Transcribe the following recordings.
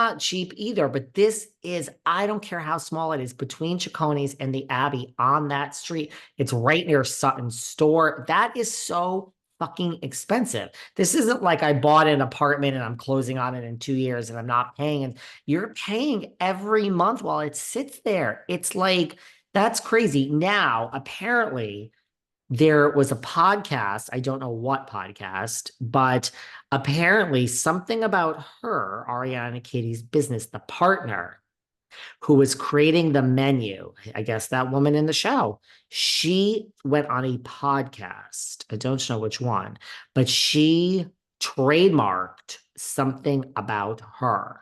not cheap either, but this is, I don't care how small it is, between Chiconi's and the Abbey on that street. It's right near Sutton's store. That is so fucking expensive. This isn't like I bought an apartment and I'm closing on it in 2 years and I'm not paying. And you're paying every month while it sits there. It's like, that's crazy. Now, apparently, there was a podcast. I don't know what podcast, but apparently something about her, Ariana Katie's business, the partner who was creating the menu, I guess that woman in the show, she went on a podcast. I don't know which one, but she trademarked something about her.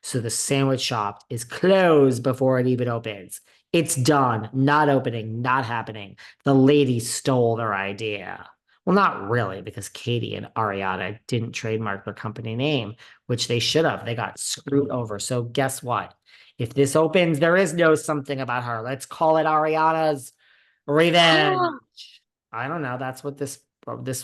So the sandwich shop is closed before it even opens. It's done, not opening, not happening. The lady stole their idea. Well, not really, because Katie and Ariana didn't trademark their company name, which they should have. They got screwed over. So guess what? If this opens, there is no something about her. Let's call it Ariana's revenge. I don't know. That's what this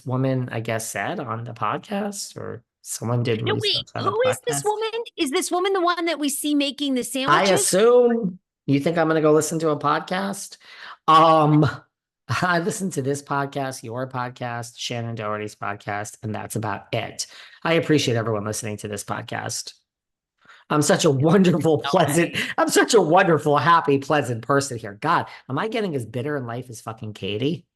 woman, I guess, said on the podcast, or someone did No, research wait, on a who is this podcast. woman? Is this woman the one that we see making the I sandwiches? assume you think I'm going to go listen to a podcast. Um, I listened to this podcast, your podcast, Shannon Doherty's podcast, and that's about it. I appreciate everyone listening to this podcast. I'm such a wonderful, pleasant, I'm such a wonderful, happy, pleasant person here. God, am I getting as bitter in life as fucking Katie?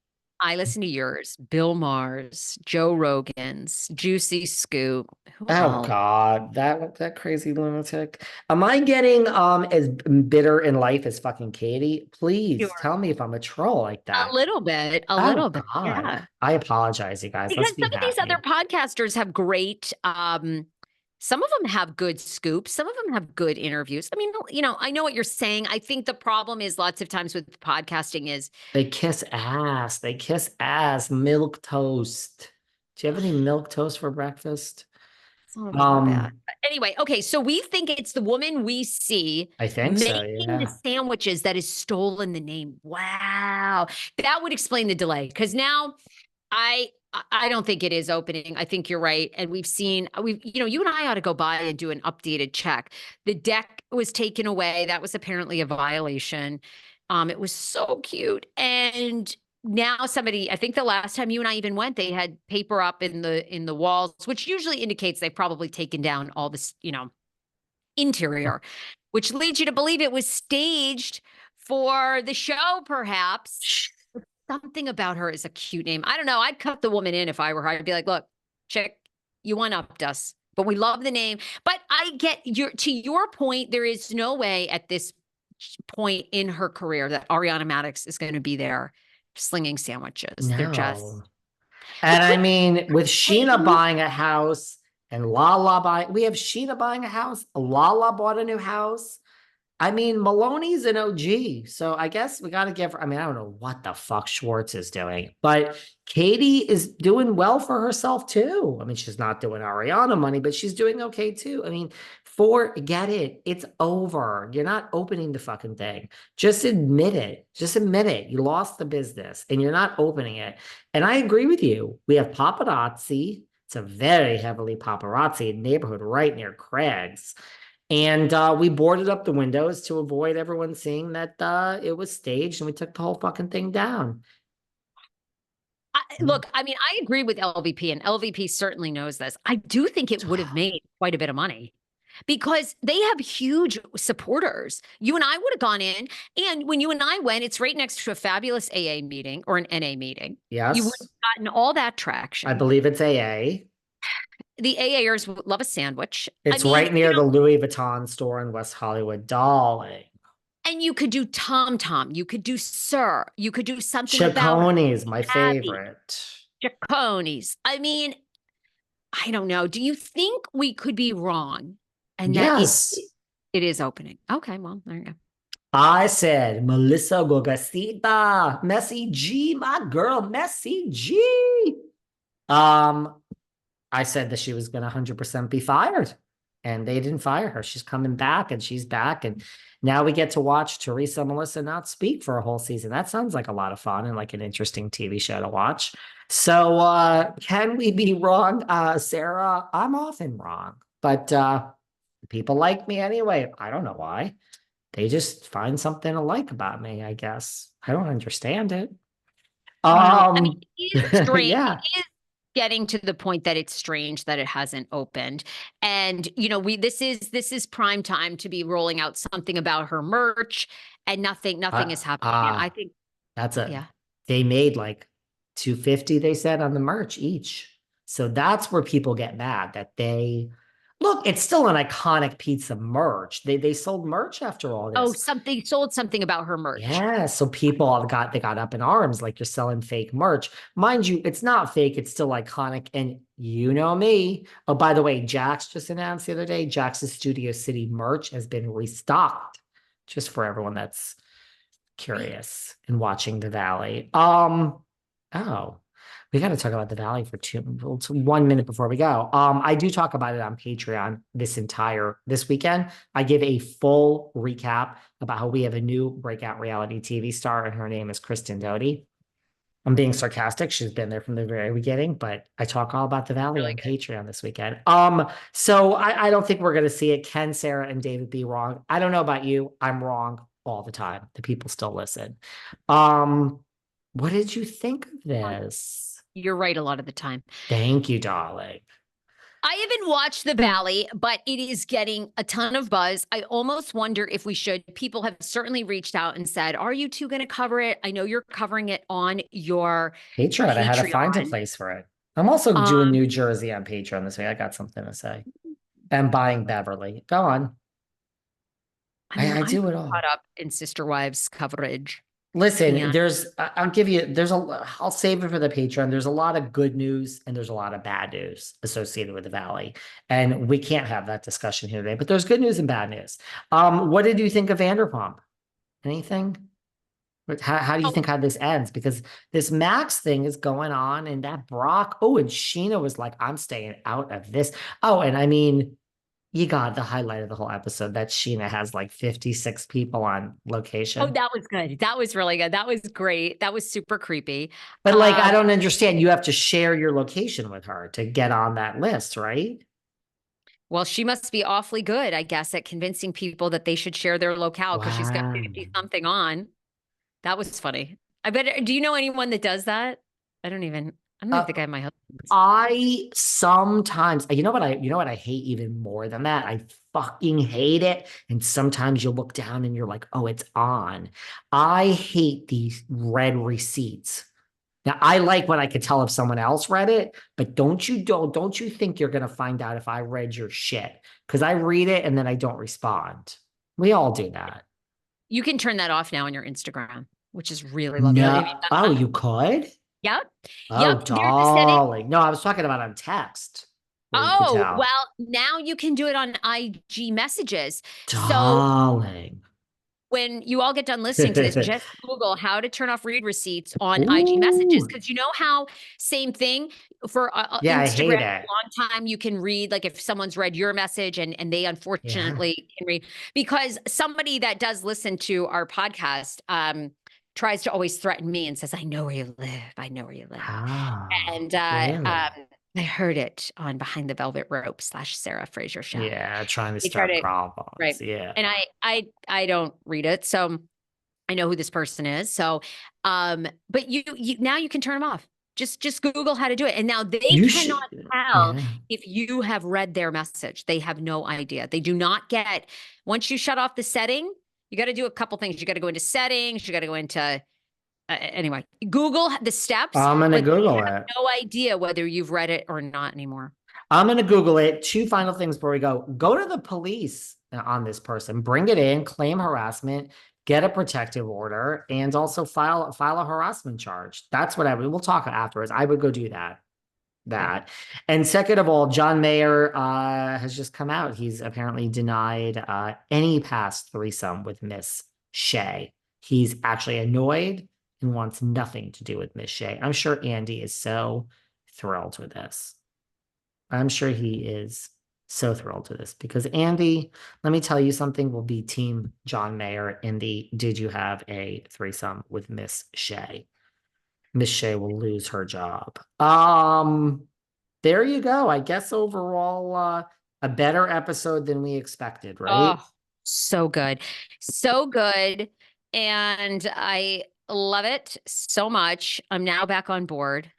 I listen to yours, Bill Maher's, Joe Rogan's, Juicy Scoop. Who Oh else? God, that crazy lunatic. Am I getting as bitter in life as fucking Katie? Please Sure. tell me if I'm a troll like A that. little bit, a Oh little bit. God. Yeah. I apologize, you guys. Because Let's be some of these other happy. podcasters have great, some of them have good scoops, some of them have good interviews. I mean, I know what you're saying. I think the problem is lots of times with podcasting is They kiss ass. They kiss ass. Milk toast. Do you have any milk toast for breakfast? some of them are bad. Um, But anyway, okay, so we think it's the woman we see I think so, making the yeah. sandwiches that has stolen the name. Wow. That would explain the delay. Because now I I don't think it is opening. I think you're right. And you and I ought to go by and do an updated check. The deck was taken away. That was apparently a violation. It was so cute. And now somebody, I think the last time you and I even went, they had paper up in the walls, which usually indicates they've probably taken down all this, interior, which leads you to believe it was staged for the show, perhaps. Something about her is a cute name. I don't know. I'd cut the woman in if I were her. I'd be like, look, chick, you one-upped us, but we love the name. But I get to your point, there is no way at this point in her career that Ariana Madix is going to be there slinging sandwiches. They're just, No. And I mean, with hey, Scheana buying a house and Lala buying, we have Scheana buying a house. Lala bought a new house. I mean, Maloney's an OG. So I guess we got to give her, I mean, I don't know what the fuck Schwartz is doing, but Katie is doing well for herself too. I mean, she's not doing Ariana money, but she's doing okay too. I mean, forget it. It's over. You're not opening the fucking thing. Just admit it. Just admit it. You lost the business and you're not opening it. And I agree with you. We have paparazzi. It's a very heavily paparazzi neighborhood right near Craig's. And we boarded up the windows to avoid everyone seeing that it was staged, and we took the whole fucking thing down. look, I mean, I agree with LVP, and LVP certainly knows this. I do think it would have made quite a bit of money because they have huge supporters. You and I would have gone in, and when you and I went, it's right next to a fabulous AA meeting or an NA meeting. You would Yes, have gotten all that I traction. believe it's AA. The AAers love a sandwich. I It's mean, right near the Louis Vuitton store in West Hollywood, darling. and you could do Tom Tom, you could do Sir, you could do something about Chiconi's, my Abby, favorite. Jacconis. I mean, I don't know. Do you think we could be wrong and that it Yes, it is opening? Okay, well, there you go. I said Melissa Gogosita, Messy G, my girl, Messy G. Um, I said that she was going to 100% be fired, and they didn't fire her. She's coming back, and she's back. And now we get to watch Teresa Melissa not speak for a whole season. That sounds like a lot of fun and like an interesting TV show to watch. So, can we be wrong, Sarah? I'm often wrong, but People like me anyway. I don't know why. They just find something to like about me, I guess. I don't understand it. Well, I mean, it is strange. Yeah. It is getting to the point that it's strange that it hasn't opened. And this is prime time to be rolling out something about her merch, and nothing is happening. And I think, That's yeah. they made like 250, they said, on the merch each. So that's where people get mad that they look, it's still an iconic piece of merch. They sold merch after all Oh, this. something sold something about her merch. Yeah, so people they got up in arms like you're selling fake merch. Mind you, it's not fake, it's still iconic. And you know me. Oh, by the way, Jax just announced the other day, Jax's Studio City merch has been restocked, just for everyone that's Really? curious and watching the Valley. Oh, we got to talk about the Valley for 1 minute before we go. I do talk about it on Patreon this weekend. I give a full recap about how we have a new breakout reality TV star, and her name is Kristen Doty. I'm being sarcastic. She's been there from the very beginning, but I talk all about the Valley Really on good. Patreon this weekend. So I don't think we're gonna see it. Can Sarah and David be wrong? I don't know about you. I'm wrong all the time. The people still listen. Um, what did you think of this? You're right a lot of the time. Thank you, darling. I haven't watched The Valley, but it is getting a ton of buzz. I almost wonder if we should. People have certainly reached out and said, "Are you two going to cover it?" I know you're covering it on your Patreon. I had to find a Patreon. place for it. I'm also doing Um, New Jersey on Patreon this week. I got something to say. And buying Beverly. Go on. I mean, I I'm do it caught all. up in Sister Wives coverage. Listen, And I'll give you, I'll save it for the Patreon. There's a lot of good news and there's a lot of bad news associated with the Valley. And we can't have that discussion here today, but there's good news and bad news. What did you think of Vanderpump? Anything? How do you think how this ends? Because this Max thing is going on and that Brock, oh, and Scheana was like, I'm staying out of this. Oh, and I mean, you got the highlight of the whole episode that Scheana has like 56 people on oh, location. that was good. That was really good. That was great. That was super creepy. But like, I Um, don't understand. You have to share your location with her to get on that list, right? well, she must be awfully good, I guess, at convincing people that they should share their locale because she's got Wow. 50 something on. That was funny. I bet. Do you know anyone that does that? I don't even Uh, think I have my husband's. I sometimes, you know what I hate even more than that? I fucking hate it. And sometimes you'll look down and you're like, oh, it's on. I hate these red receipts. Now, I like when I could tell if someone else read it, but don't you think you're gonna find out if I read your shit? Because I read it and then I don't respond. We all do that. You can turn that off now on your Instagram, which is really lovely. Have you No. done Oh, that? you could? Yep. Oh, Yep. There's a setting. darling. No, I was talking about on text where you could Oh, tell. well, now you can do it on IG messages. So Darling. when you all get done listening to this, just Google how to turn off read receipts on IG messages. Ooh. Because you know how, same thing for Yeah, I Instagram, hate for it. a long time, you can read, like if someone's read your message and they Yeah. unfortunately can read, because somebody that does listen to our podcast, tries to always threaten me and says, I know where you live. I know where you live. Oh, And really? I heard it on Behind the Velvet Rope / Sarah Fraser show. Yeah, trying to They try start to, problems. right. Yeah. And I don't read it. So I know who this person is. So, but you now you can turn them off. Just Google how to do it. And now they You cannot should. tell Yeah. if you have read their message. They have no idea. They do not get, once you shut off the setting, you got to do a couple things. You got to go into settings. You got to go into, anyway, Google the steps, I'm gonna but they Google have it. no idea whether you've read it or not anymore. I'm gonna Google it. Two final things before we go. Go to the police on this person. Bring it in, claim harassment, get a protective order, and also file a harassment charge. That's what I would. We'll talk afterwards. I would go do that. Okay. And second of all, John Mayer has just come out. He's apparently denied any past threesome with Miss Shay. He's actually annoyed and wants nothing to do with Miss Shay. I'm sure Andy is so thrilled with this. I'm sure he is so thrilled with this because Andy, let me tell you something, will be team John Mayer in the did you have a threesome with Miss Shay? Miss Shay will lose her job. There you go. I guess overall, A better episode than we expected, right? Oh, so good. So good. And I love it so much. I'm now back on board.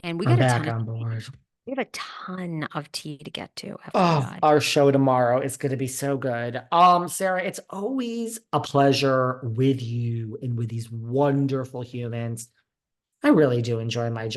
And we I'm got a back ton of on board. we have a ton of tea to get to, Oh, FYI. our show tomorrow is going to be so good. Sarah, it's always a pleasure with you and with these wonderful humans. I really do enjoy my job.